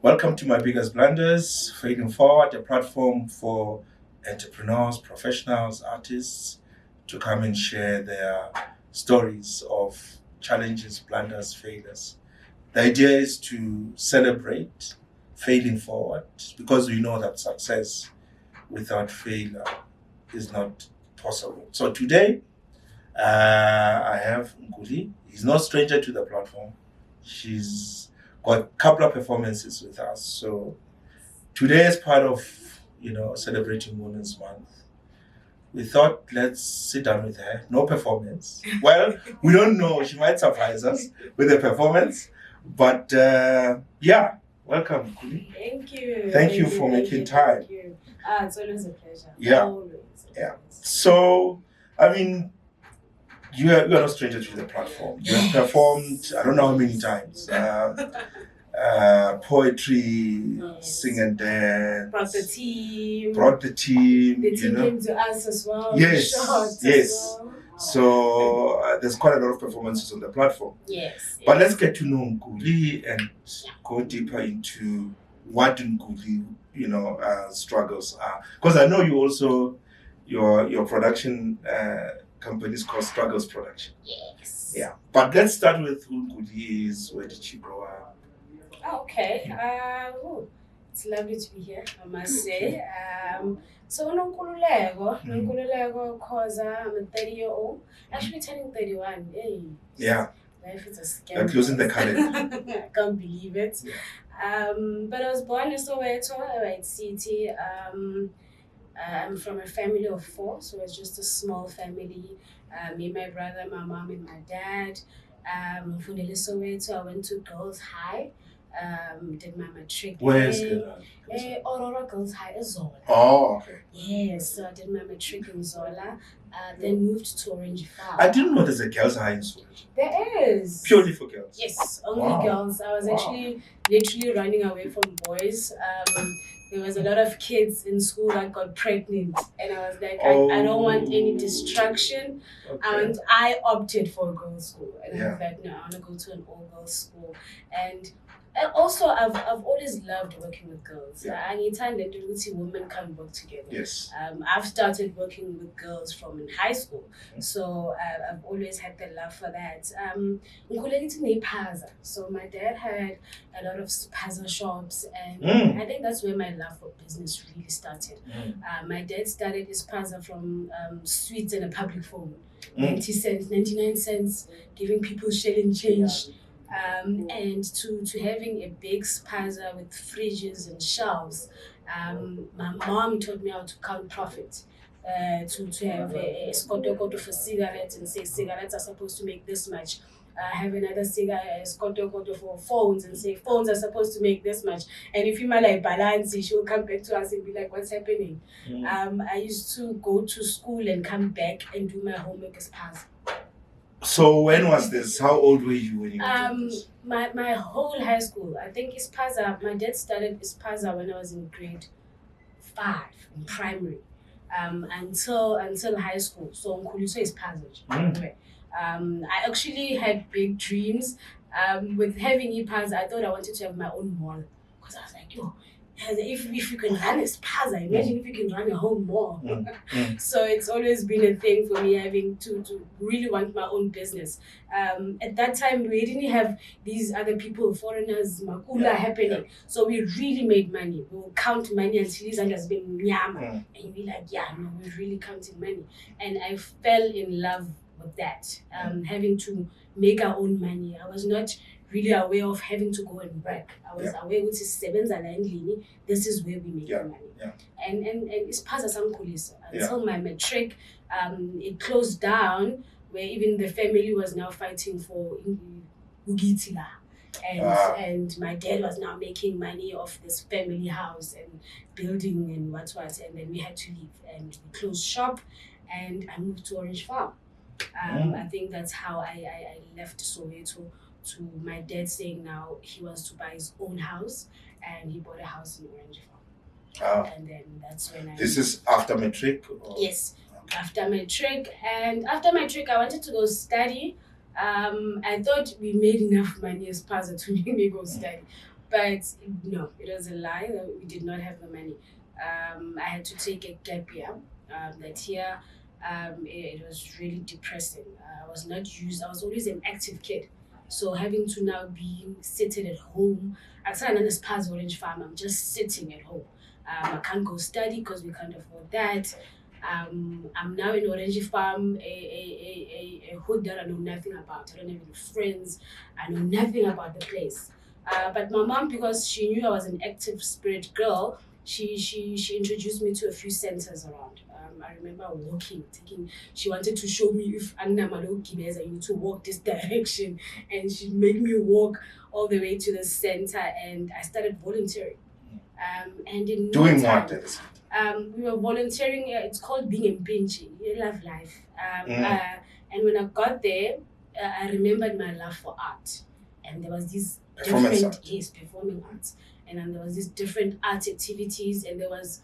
Welcome to My Biggest Blunders, Fading Forward, a platform for entrepreneurs, professionals, artists to come and share their stories of challenges, blunders, failures. The idea is to celebrate failing forward because we know that success without failure is not possible. So today, I have Nkule. He's no stranger to the platform. She's got a couple of performances with us. So today, as part of celebrating Women's Month, we thought let's sit down with her. No performance. Well, we don't know. She might surprise us with a performance. But yeah, welcome, Nkule. Thank you. Thank you for making time. Thank you. It's always a pleasure. Yeah. Always. Yeah. So, I mean, you are no stranger to the platform. You have performed, I don't know how many times, poetry, Yes. sing and dance. Brought the team. you The team know. came to us as well. Yes, Shot yes. As well. So there's quite a lot of performances on the platform. Yes. But let's get to know Nkule and go deeper into what Nkule, struggles are. Because I know you also, your production company is called Struggles Production. Yes. Yeah. But let's start with who Nkule is. Where did she grow up? Oh, okay. It's lovely to be here, I must say. So Nonkululeko, Khoza, I'm a 30-year-old. Actually turning 31. Hey. Yeah. Life is a scam. Like closing the calendar. I can't believe it. Yeah. But I was born in Soweto, right city. I'm from a family of 4, so it's just a small family. Me, my brother, my mom, and my dad. From Soweto, I went to Girls High. Did my Matric. Where's the Aurora Girls High is Zola. Oh, okay. Yes, so I did my Matric in Zola. Then moved to Orange Farm. I didn't know there's a girls' high in Soweto. There is. Purely for girls. Yes, only girls. I was actually literally running away from boys. There was a lot of kids in school that got pregnant, and I was like, I don't want any distraction. Okay. I opted for a girls' school, and I Yeah. was like, no, I want to go to an all-girls school. And also, I've always loved working with girls. Yeah. Anytime that women can work together. Yes. I've started working with girls from in high school, so I've always had the love for that. So my dad had a lot of spaza shops, and I think that's where my love for business really started. My dad started his spaza from sweets in a public phone, 90 cents, 99 cents, giving people shilling change. And to having a big spaza with fridges and shelves. My mom taught me how to count profit. To have a skotokoto for cigarettes and say cigarettes are supposed to make this much. Have another skotokoto for phones and say phones are supposed to make this much. And if you might like balance, she will come back to us and be like, what's happening? I used to go to school and come back and do my homework as spaza. So when was this? How old were you when you did this? My whole high school. I think Ispaza, my dad started Ispaza when I was in grade 5 in primary. Until high school. So Nkule is Ispaza. I actually had big dreams. With having Ipaza, I thought I wanted to have my own mall. Because I was like, yo, if you can run a spaza, imagine if you can run a whole mall. So it's always been a thing for me having to really want my own business. At that time, we didn't have these other people, foreigners, makula happening. So we really made money. We would count money until his hand has been nyama. And you'd be like, yeah, no, we're really counting money. And I fell in love with that, having to make our own money. I was not really aware of having to go and work. I was aware which is this is where we make the money. And it's past some police until my Matric, it closed down, where even the family was now fighting for Ugitila. And my dad was now making money off this family house and building and what, and then we had to leave and we closed shop and I moved to Orange Farm. I think that's how I left Soweto, to my dad saying now he wants to buy his own house, and he bought a house in Orange Farm. And then that's when I... This is after Matric? Or? Yes, after Matric. And after Matric, I wanted to go study. I thought we made enough money as Spaza to make me go study. But no, it was a lie. We did not have the money. I had to take a gap year. That year, it was really depressing. I was not used. I was always an active kid. So having to now be sitting at home, I started on this past orange farm. I'm just sitting at home. I can't go study because we can't afford that. I'm now in Orange Farm, a hood that I know nothing about. I don't have any friends. I know nothing about the place. But my mom, because she knew I was an active spirit girl, she introduced me to a few centers around. I remember taking. She wanted to show me if Anna Malo Gibeza, you need to walk this direction, and she made me walk all the way to the center, and I started volunteering. And in Doing no time, what at the center? we were volunteering. It's called being in Pinchi. You love life. Mm. And when I got there, I remembered my love for art, and there was these Performance different art. yes performing arts, and then there was these different art activities, and there was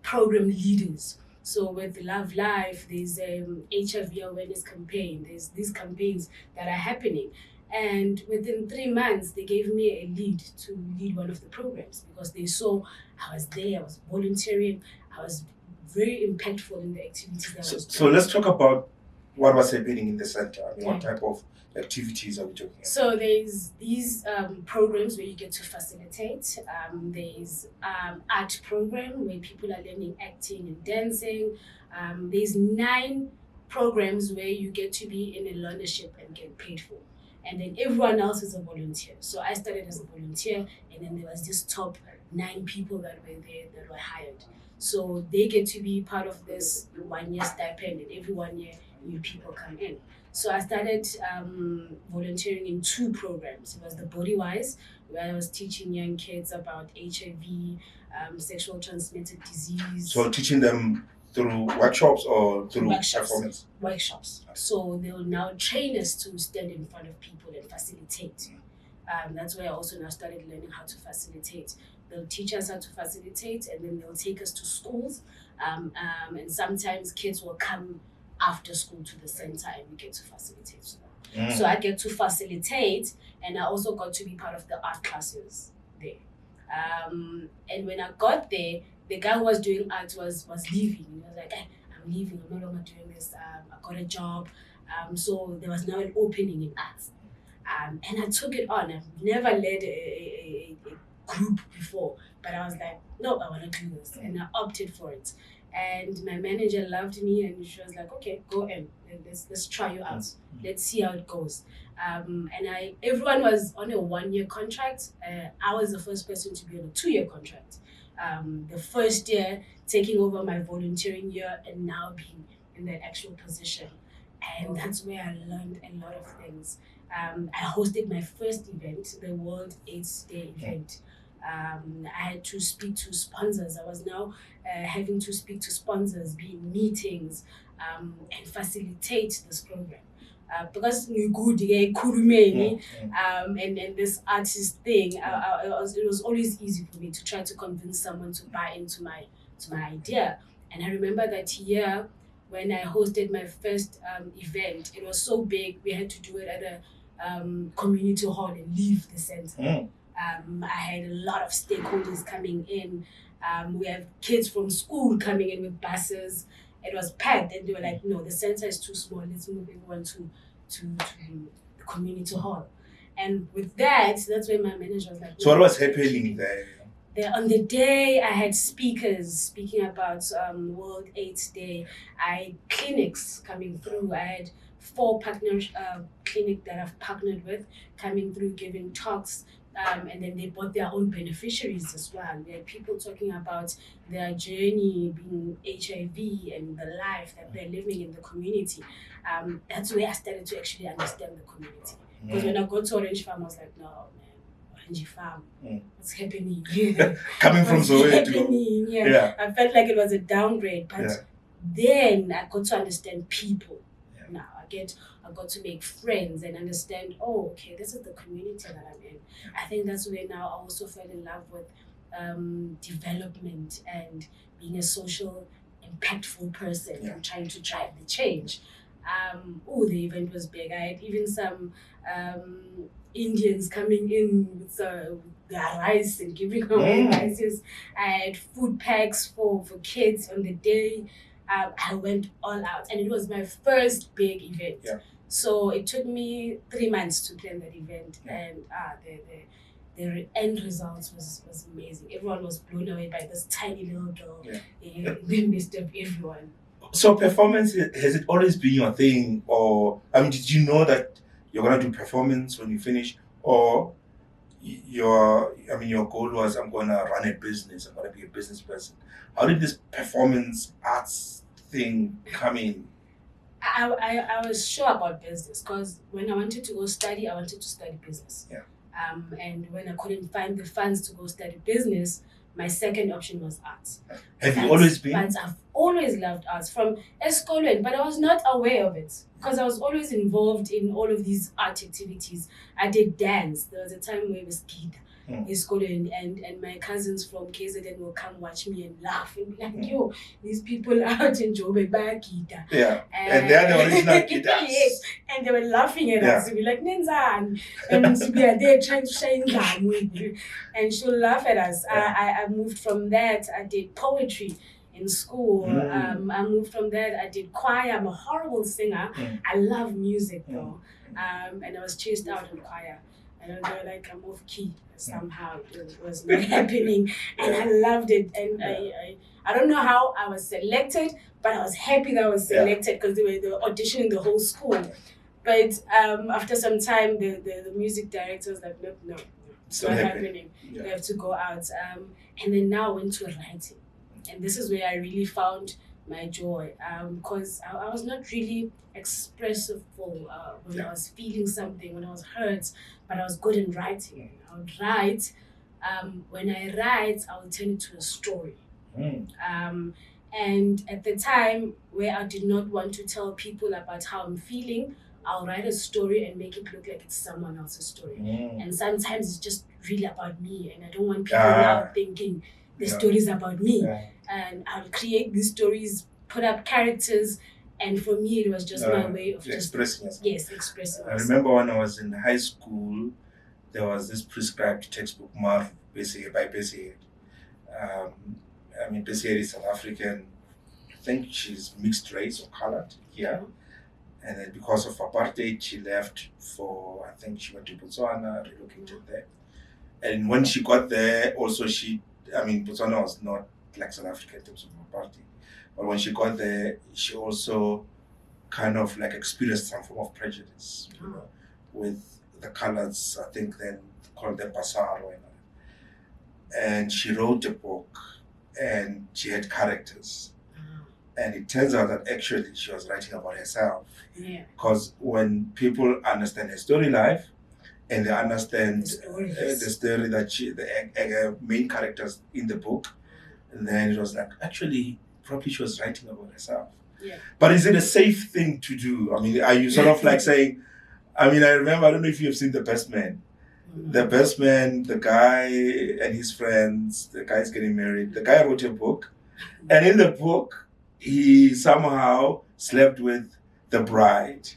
program leaders. So with Love Life, there's HIV awareness campaign. There's these campaigns that are happening. And within 3 months, they gave me a lead to lead one of the programs because they saw I was there, I was volunteering, I was very impactful in the activities that I was So doing. let's talk about what was happening in the center. I mean, what type of activities are we talking about? So there's these programs where you get to facilitate. There's art program where people are learning acting and dancing. There's 9 programs where you get to be in a learnership and get paid for. And then everyone else is a volunteer. So I started as a volunteer, and then there was this top 9 people that were there that were hired. So they get to be part of this 1 year stipend, and every 1 year new people come in. So I started volunteering in 2 programs. It was the Body Wise, where I was teaching young kids about HIV, sexual transmitted disease. So teaching them through workshops or through Workshops. performance? Workshops. So they will now train us to stand in front of people and facilitate. That's where I also now started learning how to facilitate. They'll teach us how to facilitate, and then they'll take us to schools. And sometimes kids will come after school to the center, and we get to facilitate to them. So I get to facilitate, and I also got to be part of the art classes there. And when I got there, the guy who was doing art was leaving. He was like, hey, I'm leaving, I'm no longer doing this. I got a job. So there was now an opening in arts. And I took it on. I've never led a group before, but I was like, no, I want to do this. And I opted for it. And my manager loved me, and she was like, okay, go in. Let's try you out. Let's see how it goes. And everyone was on a 1-year contract. I was the first person to be on a 2-year contract. The first year taking over my volunteering year and now being in that actual position. And that's where I learned a lot of things. I hosted my first event, the World AIDS Day event. I had to speak to sponsors. I was now having to speak to sponsors, be in meetings, and facilitate this program. Because and this artist thing, it was always easy for me to try to convince someone to buy into my idea. And I remember that year when I hosted my first event, it was so big we had to do it at a community hall and leave the center. I had a lot of stakeholders coming in. We have kids from school coming in with buses. It was packed, and they were like, no, the center is too small. Let's move everyone to the community hall. And with that, that's when my manager was like, So what was happening there? On the day, I had speakers speaking about World AIDS Day. I had clinics coming through. I had 4 partners clinic that I've partnered with coming through, giving talks. And then they brought their own beneficiaries as well. There are people talking about their journey being HIV and the life that they're living in the community. That's where I started to actually understand the community. Because when I got to Orange Farm, I was like, no, man, Orange Farm, what's happening here? Coming from Soweto. Happening? Yeah. I felt like it was a downgrade, but then I got to understand people. Now I got to make friends and understand, oh, okay, this is the community that I'm in. I think that's where now I also fell in love with development and being a social, impactful person and trying to drive the change. The event was big. I had even some Indians coming in with their rice and giving away rices. I had food packs for kids on the day. I went all out, and it was my first big event. Yeah. So it took me 3 months to plan that event, and the end result was amazing. Everyone was blown away by this tiny little girl in the midst of everyone. So performance, has it always been your thing, or did you know that you're gonna do performance when you finish, or your goal was, I'm gonna run a business, I'm gonna be a business person? How did this performance arts thing come in? I was sure about business because when I wanted to go study, I wanted to study business. Yeah. And when I couldn't find the funds to go study business, my second option was arts. Have you always been? But I've always loved arts from eskolweni, but I was not aware of it because I was always involved in all of these art activities. I did dance. There was a time where it was guitar. Eskolweni, and my cousins from KZN will come watch me and laugh and be like, yo, these people out in Joburg buy guitar. Yeah. And they are the original guitars. Yes. And they were laughing at us. We'd be like, Nenzan. And we are there trying to shine them with you. And she'll laugh at us. I moved from that. I did poetry in school. I moved from that. I did choir. I'm a horrible singer. I love music though. And I was chased out in choir. And they were like, I'm off key. Somehow it was not happening. And I loved it. And I don't know how I was selected, but I was happy that I was selected because they were auditioning the whole school. But after some time, the music director was like, no, it's not happening. You have to go out. And then now I went to writing. And this is where I really found my joy, because I was not really expressive when I was feeling something, when I was hurt, but I was good in writing. I would write. When I write, I would turn it to a story. And at the time where I did not want to tell people about how I'm feeling, I'll write a story and make it look like it's someone else's story. And sometimes it's just really about me, and I don't want people out thinking the story's about me. And I'll create these stories, put up characters, and for me it was just my way of expressing yourself. Yes, expressing myself. I remember when I was in high school, there was this prescribed textbook, Mar by Bessie. Bessie is South African. I think she's mixed race or colored here. And then because of apartheid, she left for, I think she went to Botswana, relocated there. And when she got there, also Botswana was not like South Africa in terms of apartheid. But when she got there, she also kind of like experienced some form of prejudice, with the colors, I think then called them Basaro. And she wrote a book and she had characters. And it turns out that actually she was writing about herself. Because when people understand her story life and they understand the story that the main characters in the book, and then it was like, actually, probably she was writing about herself. But is it a safe thing to do? Are you sort of like saying, I remember, I don't know if you've seen The Best Man. The Best Man, the guy and his friends, the guy's getting married. The guy wrote a book, and in the book, he somehow slept with the bride.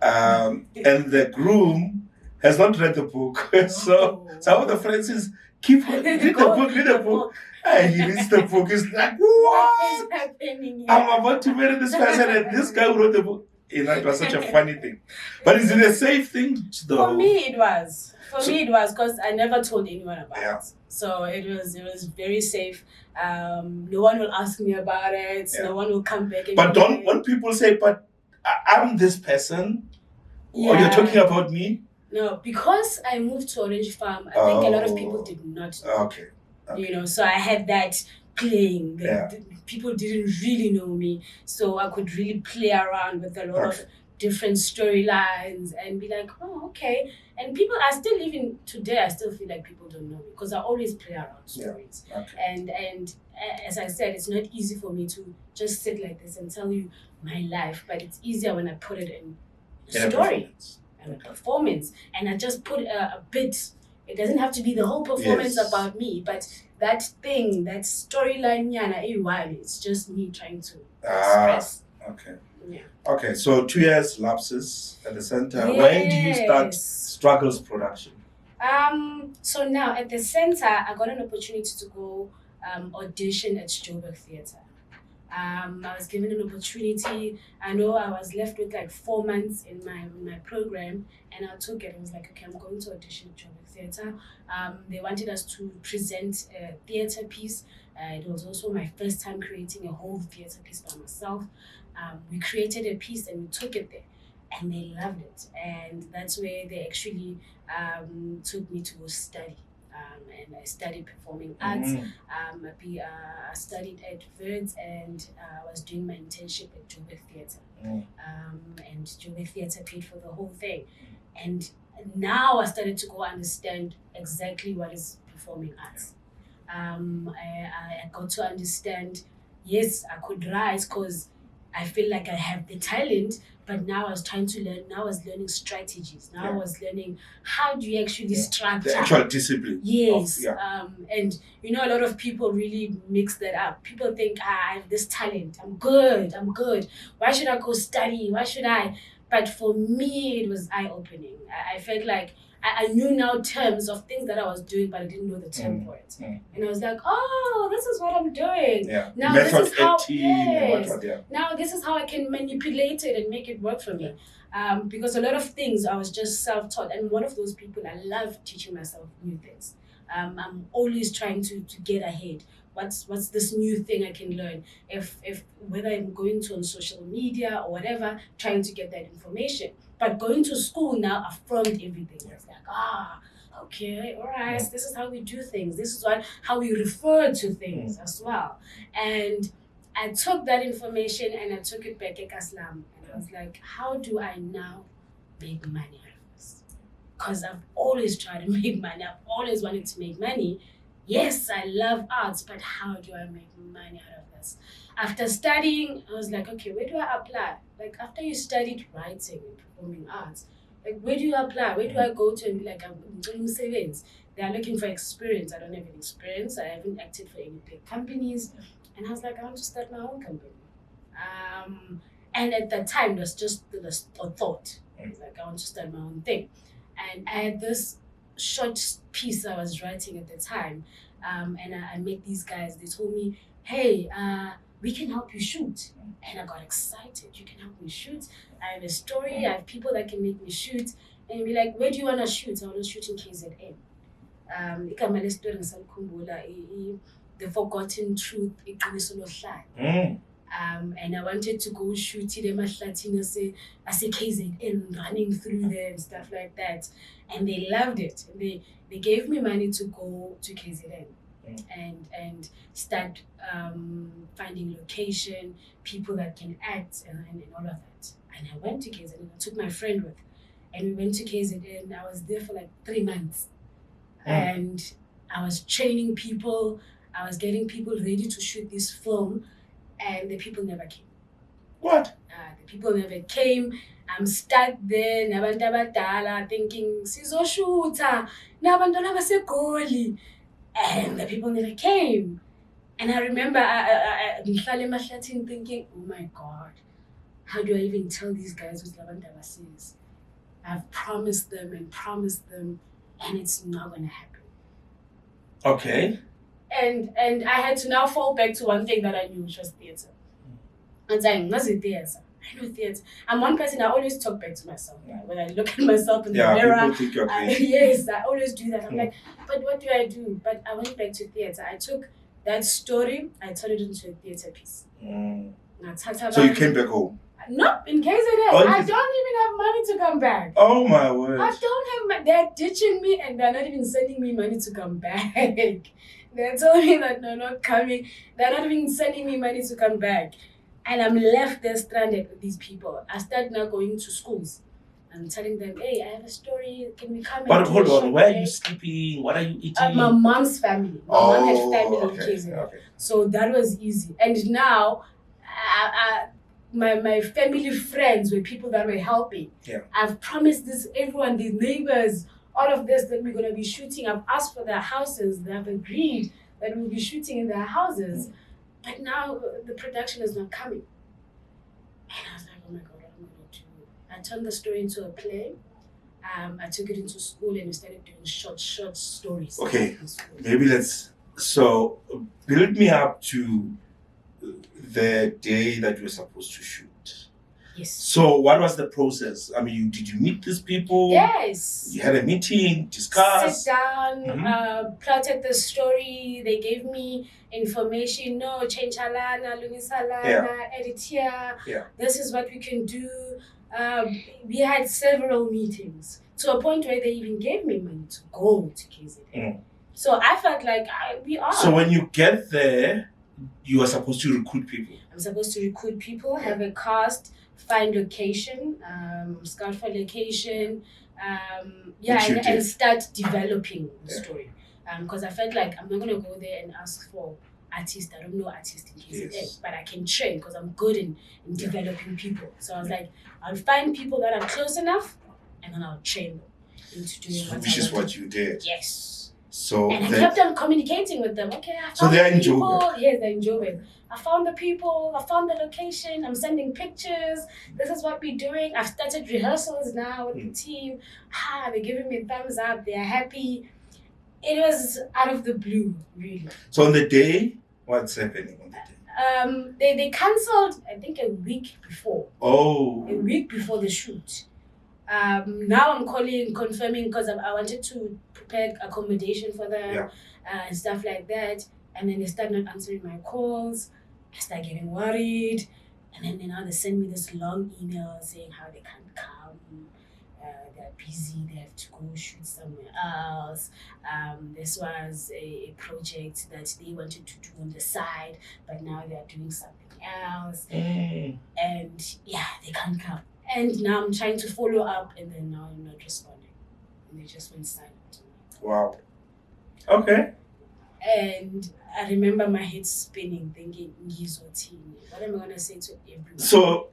And the groom has not read the book. So some of the friends is, read the book. And he reads the book, he's like, what? What is happening here? I'm about to marry this person, and this guy wrote the book. It was such a funny thing. But is it a safe thing though? For me it was because I never told anyone about it. So it was very safe. No one will ask me about it. No one will come back. But when people say, but I'm this person, or you're talking about me? No, because I moved to Orange Farm, I think a lot of people did not know. Okay. So I had that playing. People didn't really know me, so I could really play around with a lot of different storylines and be like, oh, okay. And people are still, even today, I still feel like people don't know me because I always play around stories. And as I said, it's not easy for me to just sit like this and tell you my life, but it's easier when I put it in a story and a performance, and I just put a bit. It doesn't have to be the whole performance about me, but that thing, that storyline, it's just me trying to express. Yeah. Okay, so 2 years lapses at the center. When do you start Yes. Struggles production? So now at the center, I got an opportunity to go audition at Joburg Theatre. I was given an opportunity. I know I was left with like 4 months in my program, and I took it. I was like, okay, I'm going to audition at Joburg Theatre. They wanted us to present a theatre piece. It was also my first time creating a whole theatre piece by myself. We created a piece and we took it there, and they loved it. And that's where they actually took me to go study. And I studied performing arts. I studied at Verds, and I was doing my internship at Joburg Theatre. And Joburg Theatre paid for the whole thing. And now I started to go understand exactly what is performing arts. I got to understand, yes, I could write because I feel like I have the talent, but now I was trying to learn. Now I was learning strategies. Now I was learning how do you actually structure. The actual discipline. Yes. And you know, a lot of people really mix that up. People think, I have this talent. I'm good. Why should I go study? Why should I? But for me, it was eye-opening. I felt like I knew now terms of things that I was doing, but I didn't know the term for it. And I was like, oh, this is what I'm doing. Now Method this is how, 18, now this is how I can manipulate it and make it work for me. Because a lot of things I was just self-taught. And one of those people, I love teaching myself new things. I'm always trying to get ahead. What's this new thing I can learn? If whether I'm going to on social media or whatever, trying to get that information. But going to school now affirmed everything. It's like, okay, all right, this is how we do things. This is how we refer to things as well. And I took that information and I took it back at Kaslam. And I was like, how do I now make money out of this? Because I've always tried to make money. I've always wanted to make money. Yes, I love arts, but how do I make money out of this? After studying, I was like, okay, where do I apply? Like, after you studied writing and performing arts, like, where do you apply? Where do I go to and be like, I'm doing savings? They are looking for experience. I don't have any experience. I haven't acted for any big companies. And I was like, I want to start my own company. And at that time, it was just a thought. I was like, I want to start my own thing. And I had this short piece I was writing at the time. And I met these guys. They told me, hey, we can help you shoot. And I got excited. You can help me shoot. I have a story. I have people that can make me shoot. And you'll be like, where do you want to shoot? I want to shoot in KZN. The Forgotten Truth. And I wanted to go shoot it as a KZN, running through there and stuff like that. And they loved it. And they gave me money to go to KZN. And start finding location, people that can act, and all of that. And I went to KZN. I took my friend with, and we went to KZN. I was there for like 3 months, and I was training people. I was getting people ready to shoot this film, and the people never came. What? The people never came. I'm stuck there, nabantu abadala, thinking sizoshutha, nabantwana basegoli. And the people never came. And I remember I'm thinking, oh my God, how do I even tell these guys who's Lavandava says? I've promised them, and it's not going to happen. Okay. And I had to now fall back to one thing that I knew, which was theatre. I'm saying, what's it theatre? I know theatre. I'm one person, I always talk back to myself. Right? When I look at myself in the mirror, people think you're crazy. Yes, I always do that. I'm like, but what do I do? But I went back to theatre. I took that story, I turned it into a theatre piece. So you came back home? No, in KZN. I don't even have money to come back. Oh my word. I don't have money. They're ditching me and they're not even sending me money to come back. They're telling me that they're not coming. They're not even sending me money to come back. And I'm left there stranded with these people. I start now going to schools and telling them, hey, I have a story. Can we come? But hold on, where are you sleeping? What are you eating? My mom's family. My mom had family in KZN. Okay. So that was easy. And now, my family friends were people that were helping. I've promised this everyone, these neighbors, all of this, that we're going to be shooting. I've asked for their houses. They have agreed that we'll be shooting in their houses. But now the production is not coming. And I was like, turned the story into a play. I took it into school and we started doing short stories. Okay, in school. maybe so build me up to the day that you were supposed to shoot. Yes. So what was the process? I mean, did you meet these people? Yes. You had a meeting, discuss? Sit down, plotted the story. They gave me information. No, change halana, lungisalana, edit here. Yeah. This is what we can do. We had several meetings to a point where they even gave me money to go to KZN. So I felt like we are. So when you get there, you are supposed to recruit people. I'm supposed to recruit people, have a cast, find location, scout for location, and start developing the story. Because I felt like I'm not going to go there and ask for artists. I don't know artists in KZN, but I can train because I'm good in developing people. So I was like, I'll find people that are close enough and then I'll train them into doing which is what you did. Yes. So and I kept on communicating with them. Okay, I found they're the people. enjoying. Yes, they're enjoying. I found the people. I found the location. I'm sending pictures. This is what we're doing. I've started rehearsals now with the team. They're giving me thumbs up. They're happy. It was out of the blue, really. So on the day, what's happening on the day? They cancelled, I think, a week before. Oh. A week before the shoot. Now I'm calling, confirming because I wanted to prepare accommodation for them and stuff like that. And then they start not answering my calls. I start getting worried. And then now they send me this long email saying how they can't come. They're busy. They have to go shoot somewhere else. This was a project that they wanted to do on the side, but now they're doing something else. And they can't come. And now I'm trying to follow up, and then now I'm not responding. And they just went silent. Wow. Okay. And I remember my head spinning, thinking, what am I going to say to everyone? So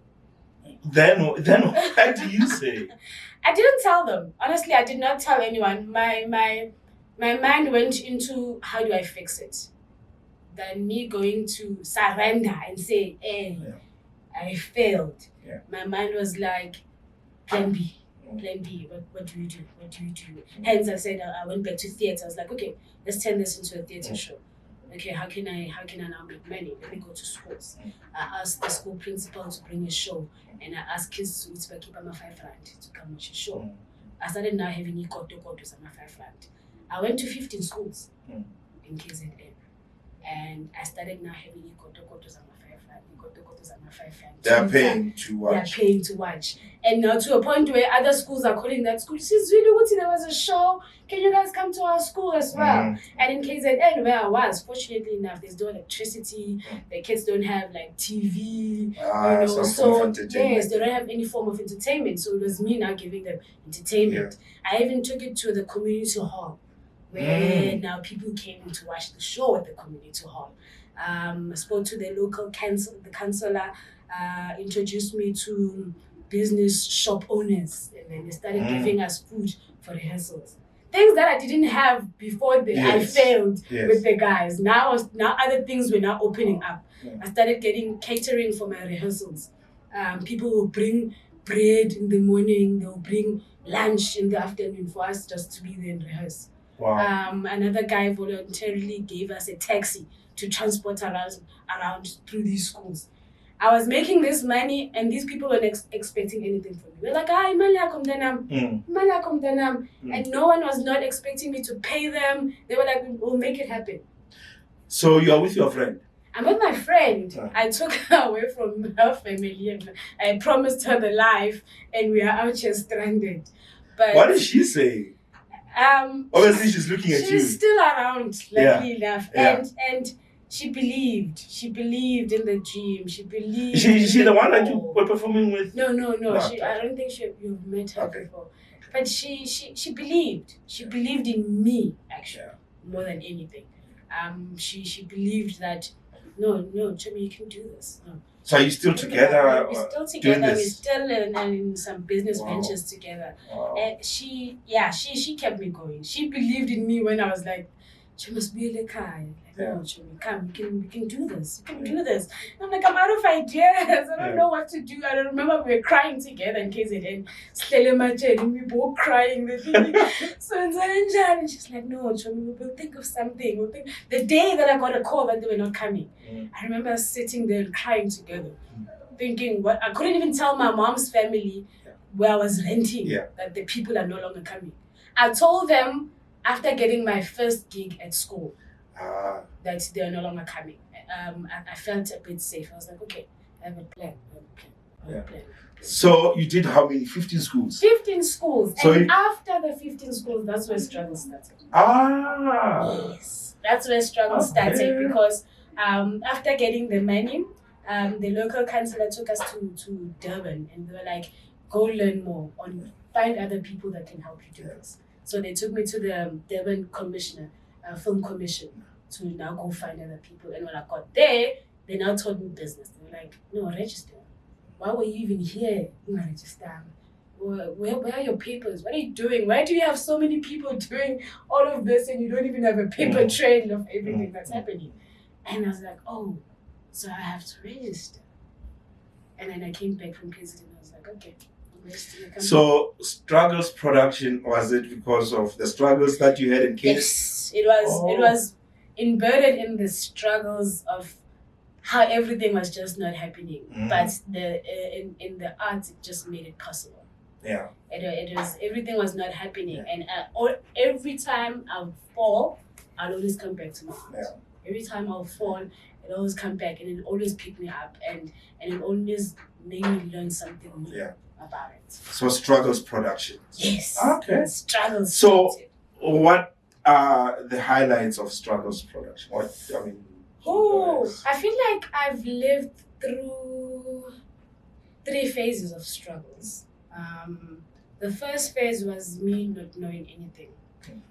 then what do you say? I didn't tell them. Honestly, I did not tell anyone. My mind went into, how do I fix it? Than me going to surrender and say, I failed. Yeah. My mind was like, plan B. What do you do? Hence I said I went back to theatre. I was like, okay, let's turn this into a theatre show. Okay, how can I now make money? Let me go to schools. I asked the school principal to bring a show, and I asked kids to keep my 5 rand to come watch a show. I started now having ikotos on my 5 rand. I went to 15 schools in KZN, and I started now having ikotos on my 5 rand. They are paying to watch. They are paying to watch. And now to a point where other schools are calling that school. She's really good. There was a show. Can you guys come to our school as well? And in KZN, where I was, fortunately enough, there's no electricity. The kids don't have like TV. Yes, they don't have any form of entertainment. So it was me now giving them entertainment. I even took it to the community hall, where now people came in to watch the show at the community hall. I spoke to the local councillor, introduced me to business shop owners, and then they started giving us food for rehearsals. Things that I didn't have before I failed with the guys. Now other things were now opening up. I started getting catering for my rehearsals. People will bring bread in the morning, they'll bring lunch in the afternoon for us just to be there and rehearse. Wow. Another guy voluntarily gave us a taxi to transport around through these schools. I was making this money, and these people weren't expecting anything from me. They're like, imali yakho mntanam. And no one was not expecting me to pay them. They were like, we'll make it happen. So you are with your friend? I'm with my friend. I took her away from her family, and I promised her the life, and we are out here stranded. But what did she say? Obviously, she's looking at you. She's still around, luckily enough. And she believed in the dream. She believed. Is she the one that you were performing with? No. I don't think you've met her before. But she believed. She believed in me, actually, more than anything. She believed that no, Chumi, you can do this. No. So are you still together? We're still together. We're still in some business ventures together. Wow. And she kept me going. She believed in me when I was like, she must be like, Yeah. "Oh, Jimmy, come, we can do this. We can do this." And I'm like, "I'm out of ideas. I don't know what to do." I don't remember we were crying together in KZN. And we both crying. So and she's like, "No, Jimmy, we'll think of something. We'll think." The day that I got a call that they were not coming, I remember sitting there and crying together, thinking, what? I couldn't even tell my mom's family where I was renting that the people are no longer coming. I told them after getting my first gig at school that they are no longer coming. I felt a bit safe. I was like, okay, I have a plan. I have a plan. So you did how many? 15 schools? 15 schools. So and after the 15 schools, that's where struggle started. Yes. That's where struggle started because after getting the money, the local councillor took us to Durban and they were like, go learn more, find other people that can help you do this. So they took me to the Durban commissioner, film commission, to now go find other people. And when I got there, they now told me business. They were like, no, register. Why were you even here? Register. Where are your papers? What are you doing? Why do you have so many people doing all of this and you don't even have a paper trail of everything that's happening? And I was like, oh, so I have to register. And then I came back from KZN and I was like, okay. So struggles production, was it because of the struggles that you had in KZN? Yes, it was. It was embedded in the struggles of how everything was just not happening. But in the arts, it just made it possible. Yeah. It was, everything was not happening. And every time I would fall, I'd always come back to my art. Yeah. Every time I would fall, it always come back and it always picked me up and it always made me learn something new about it. So struggles production. Yes. Okay. Struggles. So what are the highlights of struggles production? I feel like I've lived through 3 phases of struggles. The first phase was me not knowing anything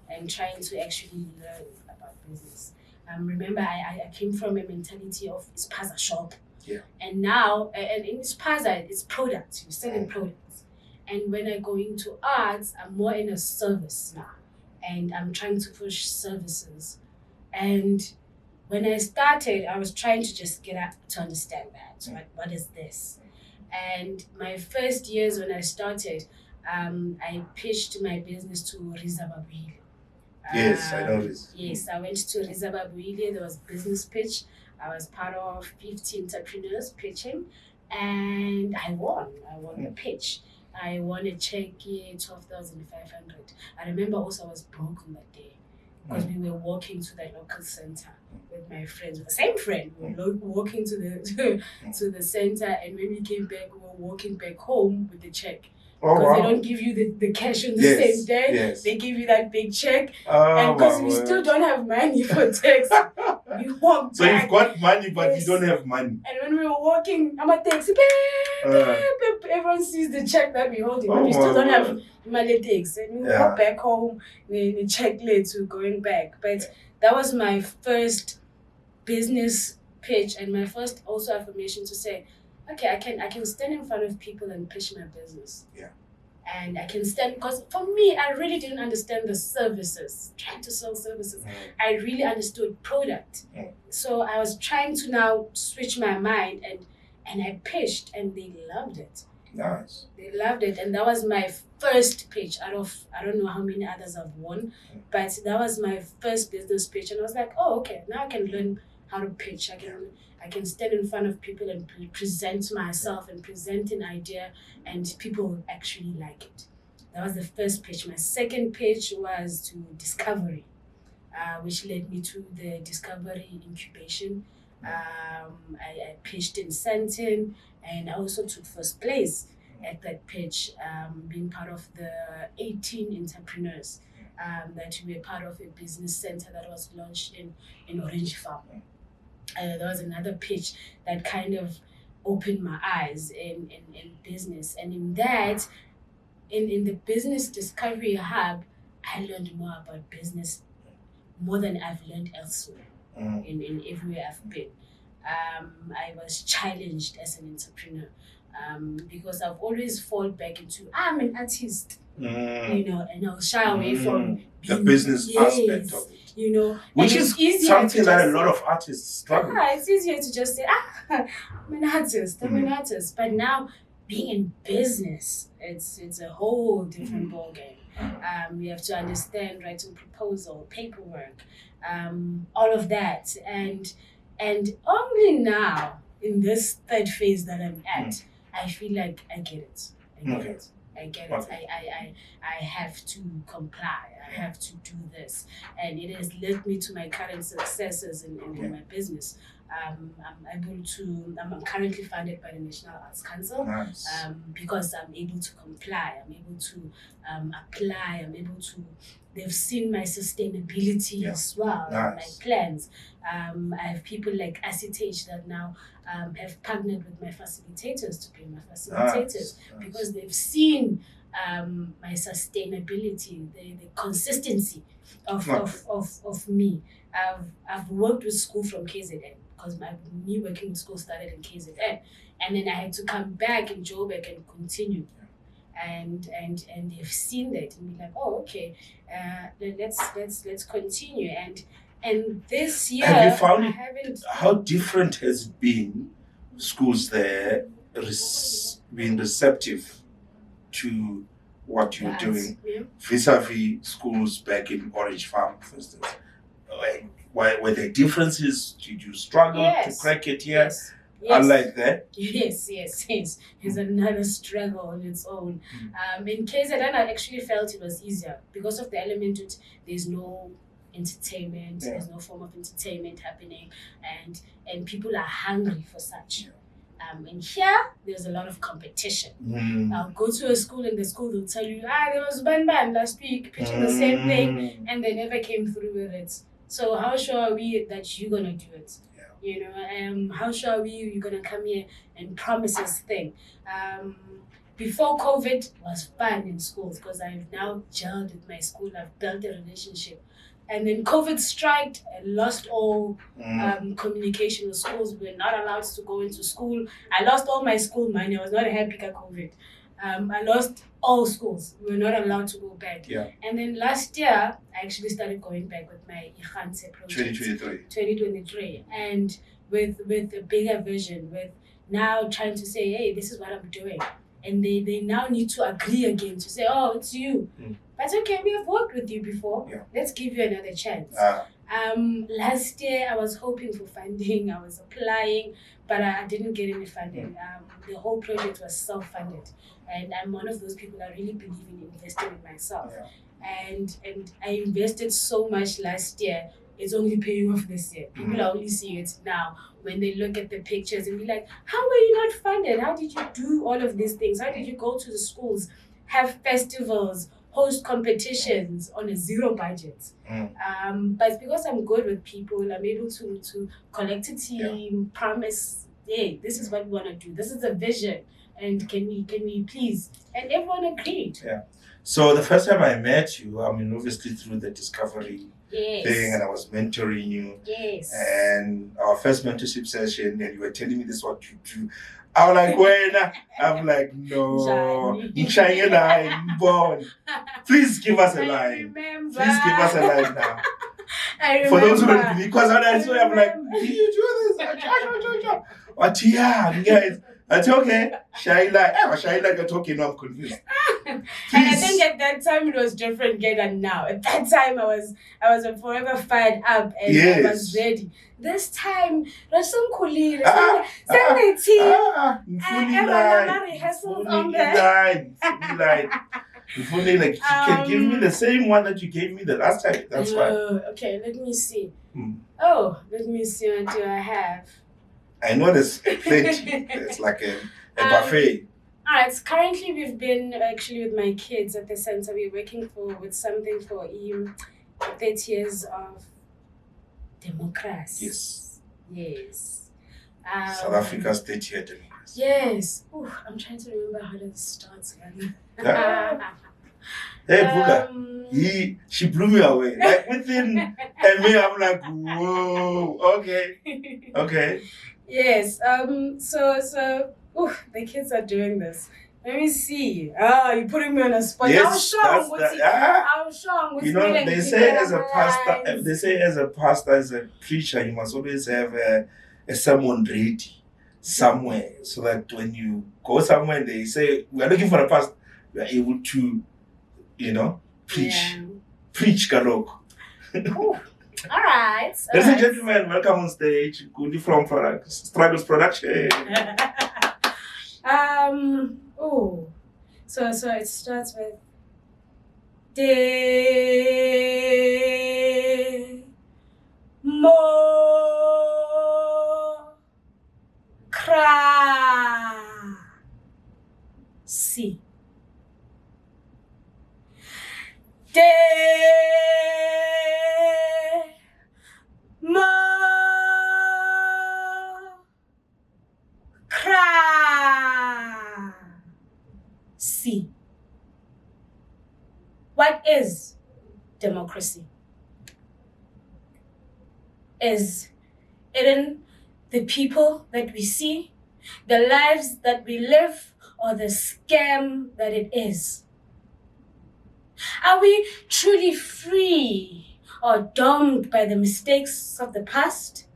and trying to actually learn about business. Remember, I came from a mentality of Ispaza shop. Yeah. And now, and in Ispaza, it's products. You're selling products. And when I go into arts, I'm more in a service now. And I'm trying to push services. And when I started, I was trying to just get out to understand that. So like, what is this? And my first years when I started, I pitched my business to Rizababuile. Yes, I know this. Yes, I went to Rizababuile. There was business pitch. I was part of 50 entrepreneurs pitching, and I won. I won the pitch. I won a check, 12,500. I remember also I was broke on that day because we were walking to the local center with my friends, with the same friend. We were walking to the center, and when we came back, we were walking back home with the check. Because they don't give you the cash on the same day. Yes. They give you that big check. And because we still don't have money for tax, we walk back. So you've got money, but you don't have money. And when we were walking, I'm a taxi. Everyone sees the check that we're holding, but we still don't have money tax. And we walk back home, we check later going back. But that was my first business pitch and my first also affirmation to say, okay, I can stand in front of people and pitch my business. Yeah. And I can stand, because for me, I really didn't understand the services, trying to sell services. I really understood product. So I was trying to now switch my mind and I pitched and they loved it. Nice. They loved it. And that was my first pitch out of, I don't know how many others I've won, but that was my first business pitch. And I was like, oh, okay, now I can learn how to pitch. I can stand in front of people and present myself and present an idea, and people will actually like it. That was the first pitch. My second pitch was to Discovery, which led me to the Discovery incubation. I pitched in Sandton, and I also took first place at that pitch, being part of the 18 entrepreneurs that were part of a business center that was launched in Orange Farm. There was another pitch that kind of opened my eyes in business. And in that, in the Business Discovery Hub, I learned more about business, more than I've learned elsewhere in everywhere I've been. I was challenged as an entrepreneur. because I've always fallen back into I'm an artist, Mm. and I'll shy away from the being, business aspect yes, of it, and which it's is easier something to that a just lot say, of artists struggle. yeah, it's easier to just say, I'm an artist, But now being in business, it's a whole different ballgame. You have to understand writing proposal, paperwork, all of that, and only now in this third phase that I'm at, I feel like I get it. I get it. Okay. I have to comply. I have to do this, and it has led me to my current successes in my business. I'm currently funded by the National Arts Council. Nice. Because I'm able to comply. I'm able to apply. I'm able to. They've seen my sustainability as well, and my plans. I have people like Acetage that now have partnered with my facilitators to be my facilitators because they've seen my sustainability, the consistency of me. I've worked with school from KZN because me working with school started in KZN, and then I had to come back in Joburg and continue. And they've seen that and be like, oh, okay, let's continue. And this year, have you found how different has it been? Schools there being receptive to what you're doing, vis-a-vis schools back in Orange Farm, for instance. Were there differences? Did you struggle to crack it here? Yes. Unlike that? Yes. It's another struggle on its own. In KZN, I actually felt it was easier because of the element that there's no entertainment, there's no form of entertainment happening, and people are hungry for such. And here, there's a lot of competition. I'll go to a school and the school will tell you, there was Ban last week pitching the same thing, and they never came through with it. So how sure are we that you're gonna do it? How sure are we you're gonna come here and promise us thing? Before COVID was fun in schools because I've now gelled with my school. I've built a relationship. And then COVID struck and lost all communication with schools. We were not allowed to go into school. I lost all my school money. I was not happy because COVID. I lost all schools. We were not allowed to go back. And then last year, I actually started going back with my Ikhanse project. 2023. And with a bigger vision, with now trying to say, hey, this is what I'm doing. And they now need to agree again to say, oh, it's you. But okay, we have worked with you before. Let's give you another chance. Last year, I was hoping for funding. I was applying, but I didn't get any funding. The whole project was self-funded. And I'm one of those people that really believe in investing in myself. And I invested so much last year. It's only paying off this year. People are only seeing it now when they look at the pictures and be like, how were you not funded? How did you do all of these things? How did you go to the schools, have festivals, host competitions on a zero budget? But it's because I'm good with people. I'm able to collect a team, promise, hey, this is what we want to do. This is a vision. And can we please? And everyone agreed. So the first time I met you, obviously through the discovery thing, and I was mentoring you. And our first mentorship session, and you were telling me this is what you do. I was like, when? I'm like, no. Please give us a line. Please give us a line now. I remember. For those who don't believe, because when I saw you, I'm like, did you do this? What? Yeah, guys. That's okay. Shaila, you're talking. I'm confused. And I think at that time it was different again than now. At that time I was forever fired up and I was ready. This time, there's some Nkule, you can give me the same one that you gave me the last time. That's fine. Okay, let me see. Let me see what do I have. I know there's plenty. It's like a buffet. Alright, currently we've been actually with my kids at the center. We're working with something for 30 years of democracy. Yes. South Africa's 30-year democracy. Yes. I'm trying to remember how that starts. Hey, Buga, she blew me away. Like within a minute, I'm like, whoa, okay. Yes. So Ooh, the kids are doing this. Let me see. You're putting me on a spot. Yes, I was sure. you know, they say as a pastor, as a preacher, you must always have a sermon ready somewhere, so that when you go somewhere, they say we are looking for a pastor, we are able to, preach, Kalok. All right. Ladies and gentlemen, welcome on stage. Nkule from Struggles Production. So it starts with De Mo Kra Si De Mo Kra Si. What is democracy? Is it in the people that we see, the lives that we live, or the scam that it is? Are we truly free or doomed by the mistakes of the past?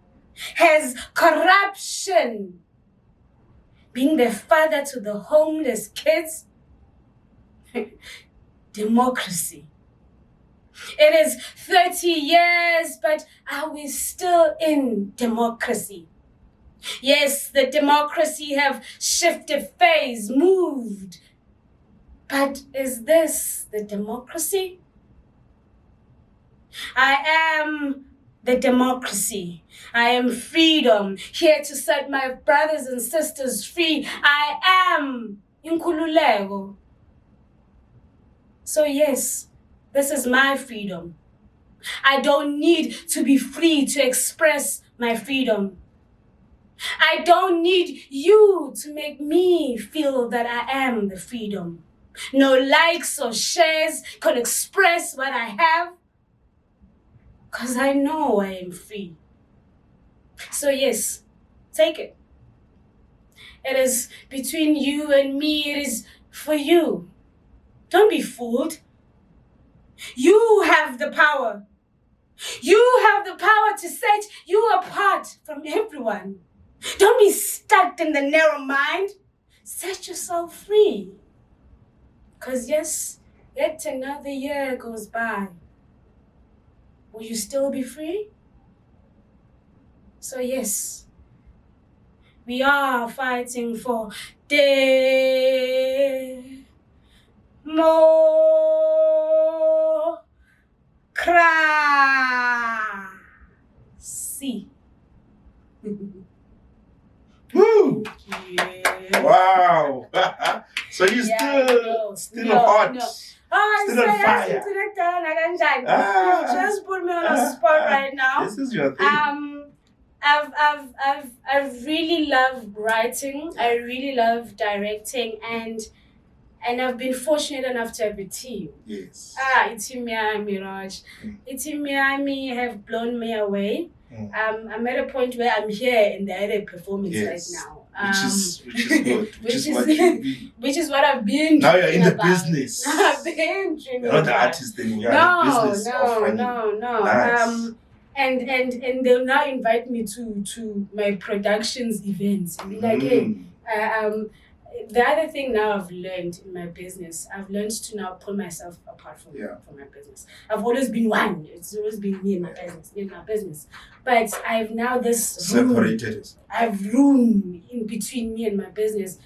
Has corruption been the father to the homeless kids? Democracy. It is 30 years, but are we still in democracy? Yes, the democracy have shifted phase, moved. But is this the democracy? I am the democracy. I am freedom, here to set my brothers and sisters free. I am Nonkululeko. So yes, this is my freedom. I don't need to be free to express my freedom. I don't need you to make me feel that I am the freedom. No likes or shares can express what I have, because I know I am free. So yes, take it. It is between you and me. It is for you. Don't be fooled. You have the power. You have the power to set you apart from everyone. Don't be stuck in the narrow mind. Set yourself free. Because yes, yet another year goes by. Will you still be free? So yes, we are fighting for democracy. Woo! Yeah. Wow! So you still hot. No. Still on fire. You just put me on a spot right now. This is your thing. I've really loved writing. I really love directing, and I've been fortunate enough to have a team. Yes. Itimiami Raj. Itimiami have blown me away. I'm at a point where I'm here in the direct performance right now. Which is good. Which is what I've been. Now you're in the about. business. I've been dreaming. You're not the artist anymore. You're in the business. No. Nice. And they'll now invite me to my productions events and be like, hey, the other thing now I've learned in my business, I've learned to now pull myself apart from my business. I've always been one. It's always been me and my business. But I've now separated. I have room in between me and my business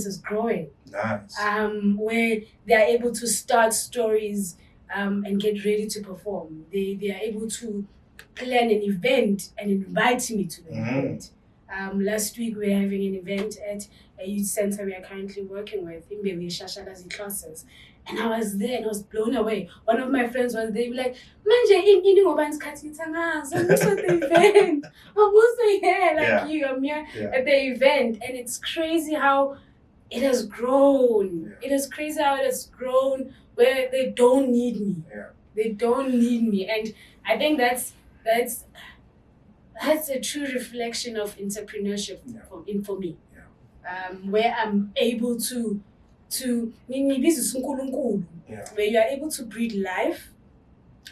is growing. Nice. Where they are able to start stories and get ready to perform. They are able to plan an event and invite me to the event. Last week we were having an event at a youth center we are currently working with in Shashalazi classes. And I was there and I was blown away. One of my friends was there, like, Manje, I'm also at the event. I'm also here, you, I'm here at the event. And it's crazy how it has grown. It is crazy how it has grown where they don't need me. They don't need me. And I think that's a true reflection of entrepreneurship for me. where I'm able to where you are able to breathe life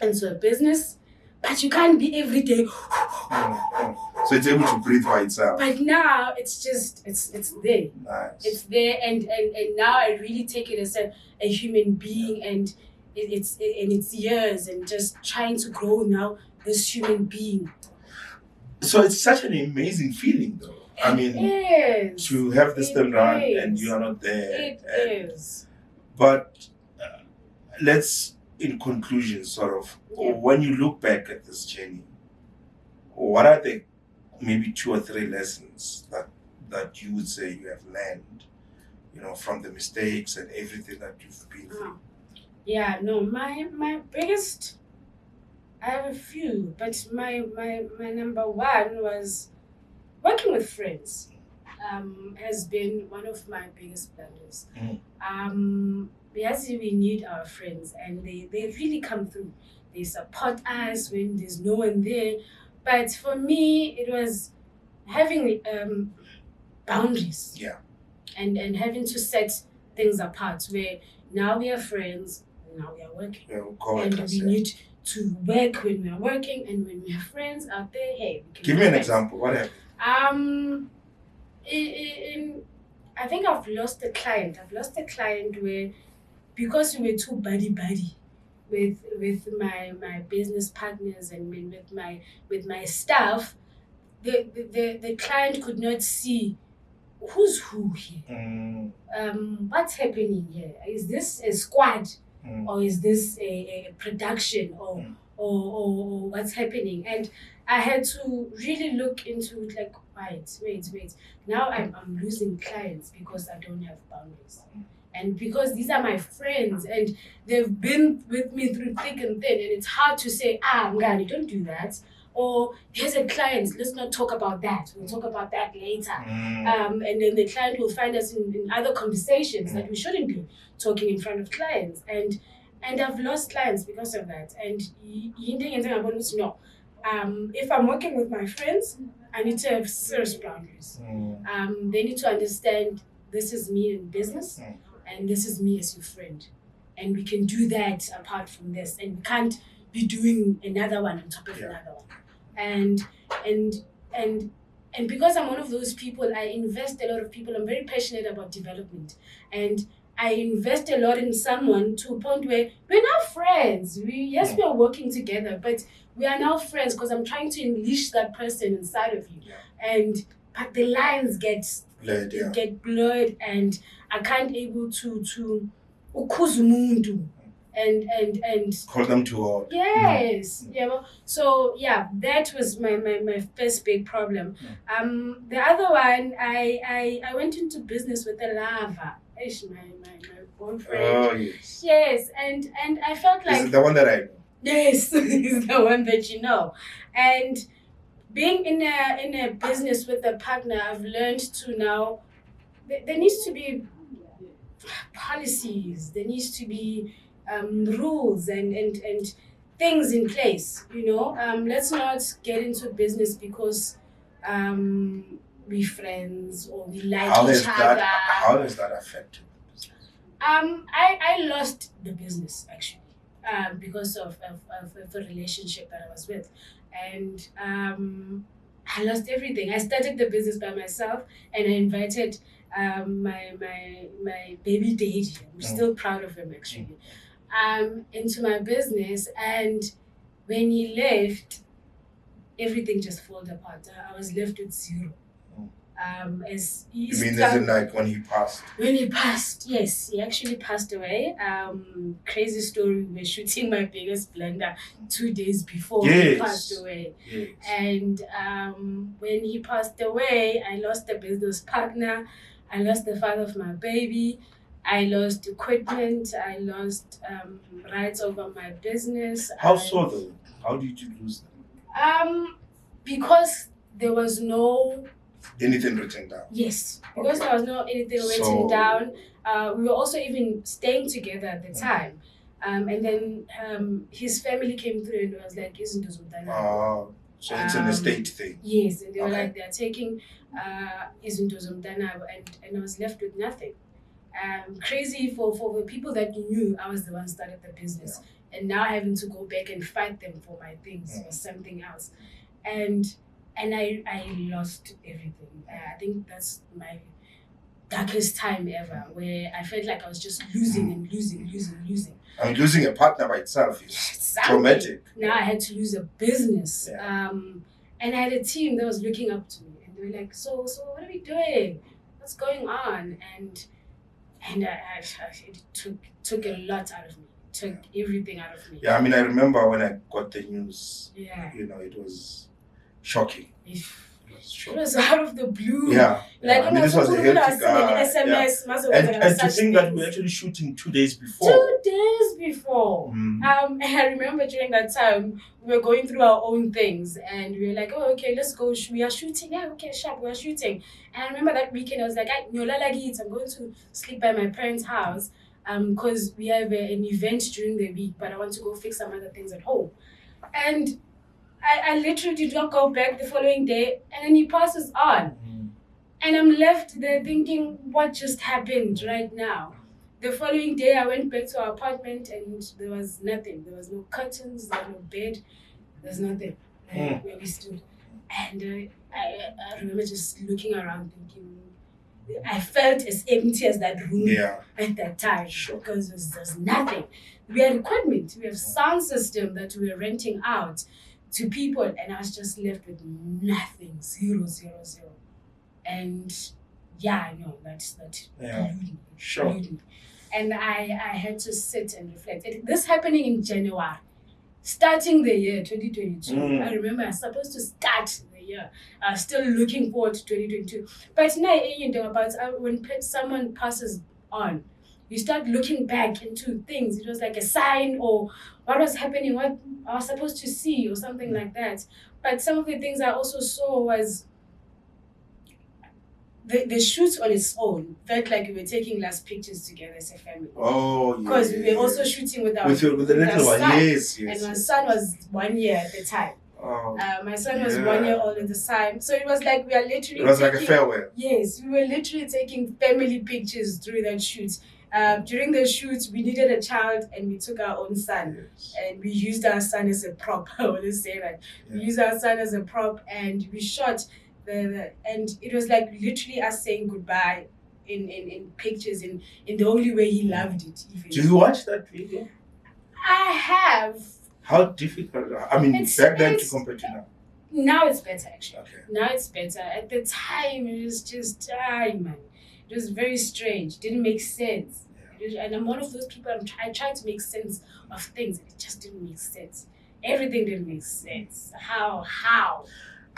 into a business, but you can't be every day. So it's able to breathe by itself. But now it's just it's there. Nice. It's there, and now I really take it as a human being, and it's years and just trying to grow now this human being. So it's such an amazing feeling, though. I mean, to have this thing run and you are not there. It is. But let's, in conclusion, sort of, when you look back at this journey, what are the maybe 2 or 3 lessons that you would say you have learned, from the mistakes and everything that you've been through? Yeah, no, my biggest, I have a few, but my number one was working with friends. Has been one of my biggest blunders. Yes, we need our friends, and they really come through. They support us when there's no one there. But for me, it was having boundaries. Yeah. And having to set things apart, where now we are friends, now we are working. And we need to work when we are working, and when we have friends out there, hey, we can give me an example. What happened? I think I've lost a client. Where, because we were too buddy with my business partners and with my staff, the client could not see who's who here. What's happening here? Is this a squad, or is this a production, or what's happening? And I had to really look into it, like, wait. Now I'm losing clients because I don't have boundaries. And because these are my friends and they've been with me through thick and thin, and it's hard to say, Ngani, don't do that. Or here's a client, let's not talk about that. We'll talk about that later. And then the client will find us in other conversations that we shouldn't be talking in front of clients. And I've lost clients because of that. And I want to know, if I'm working with my friends, I need to have serious boundaries. They need to understand this is me in business, and this is me as your friend. And we can do that apart from this. And we can't be doing another one on top of another one. And because I'm one of those people, I invest a lot of people. I'm very passionate about development. And I invest a lot in someone to a point where we're now friends. We are working together, but we are now friends because I'm trying to unleash that person inside of you. But the lines get blurred, and I can't able to ukhuza umuntu and call them to order. Yes. So that was my first big problem. The other one, I went into business with a lover. My boyfriend. Oh yes. Yes, and I felt like, is it the one that I know? Yes, it's the one that you know. And being in a business with a partner, I've learned to now there needs to be policies, there needs to be rules and things in place. Let's not get into business because we friends or we like each other. How does that affect you? I lost the business actually because of the relationship that I was with, and I lost everything. I started the business by myself, and I invited my baby daddy. I'm still proud of him actually. Into my business, and when he left, everything just fell apart. I was left with zero. As he you mean as in like when he passed? When he passed, yes, he actually passed away. Crazy story. We were shooting my biggest blunder 2 days before he passed away. Yes. And when he passed away, I lost a business partner. I lost the father of my baby. I lost equipment. I lost rights over my business. How so though? How did you lose them? Because there was no anything written down. Yes, because there was no anything written down. We were also even staying together at the time. And then his family came through and was like, isn't this what So it's an estate thing. Yes, and they were Okay. like, they're taking izinto zomntanabo, and I was left with nothing. Crazy for the people that knew I was the one who started the business, and now having to go back and fight them for my things or something else, and I lost everything. I think that's my darkest time ever, where I felt like I was just losing and losing. I mean, losing a partner by itself is traumatic. Now I had to lose a business, and I had a team that was looking up to me, and they were like, "So what are we doing? What's going on?" And it took a lot out of me. It took everything out of me. Yeah, I mean, I remember when I got the news. Yeah. It was shocking. It was out of the blue. Yeah. Like, I mean, this was a healthy guy. SMS. And to think that we were actually shooting 2 days before. 2 days before. And I remember during that time, we were going through our own things, and we were like, "Oh, okay, let's go. We are shooting. Yeah, okay, sharp. We are shooting." And I remember that weekend, I was like, I'm going to sleep by my parents' house, because we have an event during the week, but I want to go fix some other things at home. And I literally did not go back the following day, and then he passes on. And I'm left there thinking, what just happened right now? The following day, I went back to our apartment, and there was nothing. There was no curtains, there was no bed, there's nothing where we stood. And I remember just looking around thinking, I felt as empty as that room at that time, because there's nothing. We had equipment, we have sound system that we were renting out to people, and I was just left with nothing, 0. And I know that Sure. and I had to sit and reflect. This happening in January, starting the year 2022. I remember I was supposed to start the year. I was still looking forward to 2022. But now, when someone passes on, you start looking back into things. It was like a sign, or what was happening, what I was supposed to see, or something like that. But some of the things I also saw was the shoot on its own felt like we were taking last pictures together as a family. Oh, yeah. Because we were also shooting with the little one. Son. Yes. And my son was 1 year at the time. Oh, my son was 1 year old at the time. So it was like we are literally It was like a farewell. Yes, we were literally taking family pictures through that shoot. During the shoot, we needed a child, and we took our own son. Yes. And we used our son as a prop. I want to say that. We used our son as a prop, and we shot and it was like literally us saying goodbye in pictures, in the only way he loved it. Even. Do you watch that video? I have. How difficult? I mean, back then to compare to now. Now it's better, actually. Okay. Now it's better. At the time, it was just, man. It was very strange. It didn't make sense. And I'm one of those people, I try to make sense of things, and it just didn't make sense. Everything didn't make sense. How?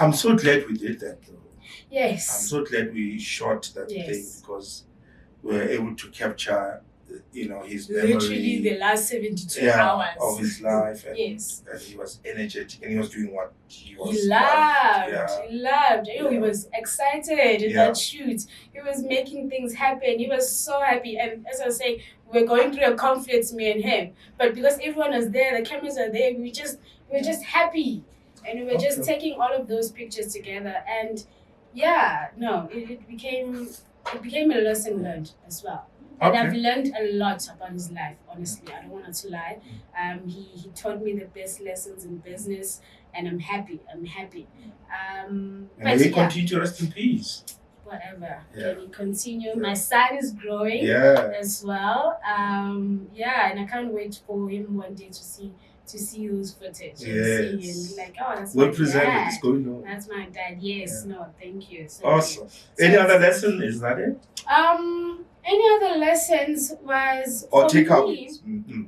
I'm so glad we did that, though. Yes. I'm so glad we shot that thing, because we were able to capture, his memory. Literally the last 72 hours of his life. And, yes. And he was energetic, and he was doing what he was. He loved. Yeah. He was excited in that shoot. He was making things happen. He was so happy. And as I was saying, we were going through a conflict, me and him. But because everyone was there, the cameras are there, we were just happy. And we were just taking all of those pictures together. And it became a lesson learned as well. And I've learned a lot about his life, honestly. I don't want to lie. He taught me the best lessons in business, and I'm happy. And may he continue to rest in peace. Whatever. Can he continue? My son is growing as well. And I can't wait for him one day to see those footage and be like, oh, that's well my presented. dad. It's going on. That's my dad. Yes. No, thank you. So awesome. Any other lesson? Is that it? Any other lessons was or take out?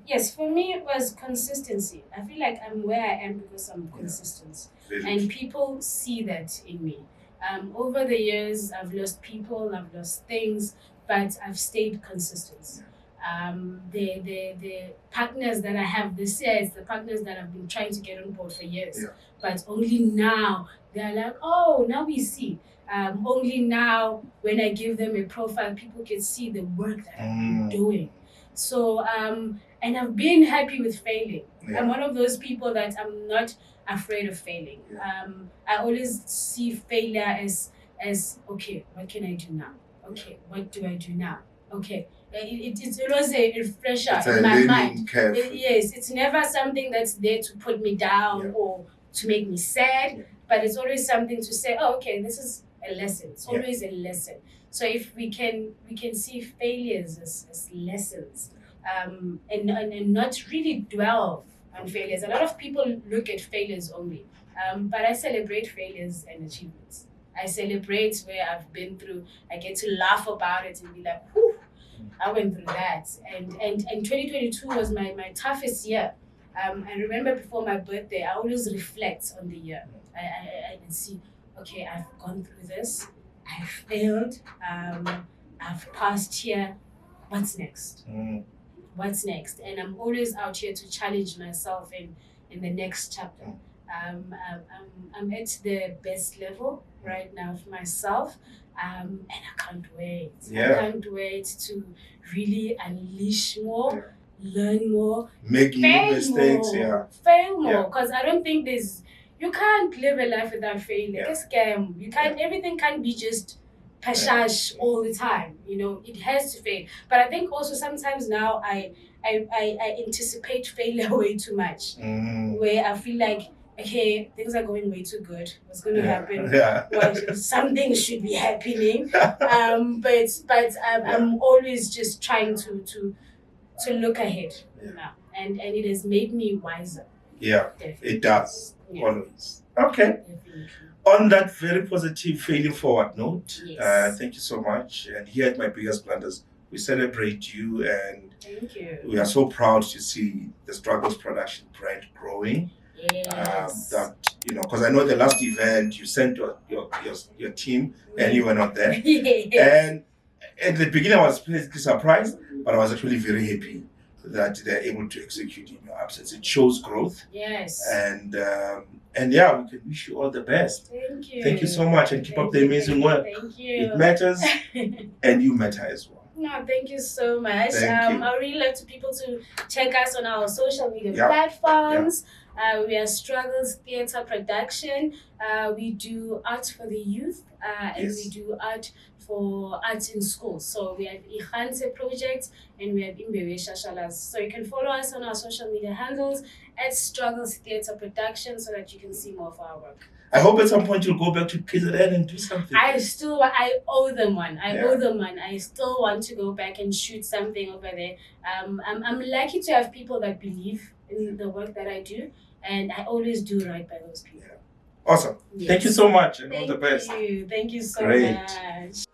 Yes, for me it was consistency. I feel like I'm where I am because I'm consistent, and people see that in me. Over the years, I've lost people, I've lost things, but I've stayed consistent. The partners that I have this year is the partners that I've been trying to get on board for years. But only now they're like, oh, now we see. Only now when I give them a profile, people can see the work that I've been doing. So and I've been happy with failing. Yeah. I'm one of those people that I'm not afraid of failing. Yeah. I always see failure as okay, what can I do now? Okay, what do I do now? Okay. It's always a refresher It's in a my learning mind. curve. Yes, it's never something that's there to put me down Yeah. or to make me sad, Yeah. but it's always something to say, oh, okay, this is a lesson. It's Yeah. always a lesson. So if we can see failures as lessons, and not really dwell on failures. A lot of people look at failures only, but I celebrate failures and achievements. I celebrate where I've been through. I get to laugh about it and be like, whew, I went through that. And 2022 was my toughest year. I remember before my birthday, I always reflect on the year. I can see, okay, I've gone through this, I failed, I've passed here. What's next? What's next? And I'm always out here to challenge myself in the next chapter. I'm at the best level right now for myself, and I can't wait. Yeah. I can't wait to really unleash more, learn more, Make new fail mistakes. more, fail more. Yeah. Because I don't think you can't live a life without failing. Yeah. Like a scam. You can't. Everything can't be just pashash all the time. It has to fail. But I think also sometimes now I anticipate failure way too much. Where I feel like, okay, things are going way too good. What's going to happen? Yeah. Well, something should be happening. But I'm always just trying to look ahead now, and it has made me wiser. Yeah, Definitely. it does. Yeah. Always. Okay. Definitely. On that very positive failing forward note, Yes. thank you so much. And here at My Biggest Blunders, we celebrate you, and Thank you. we are so proud to see the Struggles Production brand growing. Yes. Because I know the last event you sent your team and you were not there. Yes. And at the beginning I was pleasantly surprised, but I was actually very happy that they're able to execute in your absence. It shows growth. Yes. And yeah, we can wish you all the best. Thank you. Thank you so much, and keep up the amazing work. Thank you. It matters, and you matter as well. No, thank you so much. Thank you. I really like to people to check us on our social media Yeah. platforms. We are Struggles Theatre Production. We do art for the youth, and Yes. we do art for arts in schools. So we have Ihanse Project and we have Imbewe Shashalas. So you can follow us on our social media handles at Struggles Theatre Production so that you can see more of our work. I hope at some point you'll go back to KZN and do something. I owe them one. I Yeah. owe them one. I still want to go back and shoot something over there. I'm lucky to have people that believe in the work that I do, and I always do right by those people. Awesome. Yes. Thank you so much, and all Thank the best. you. Thank you so Great. much.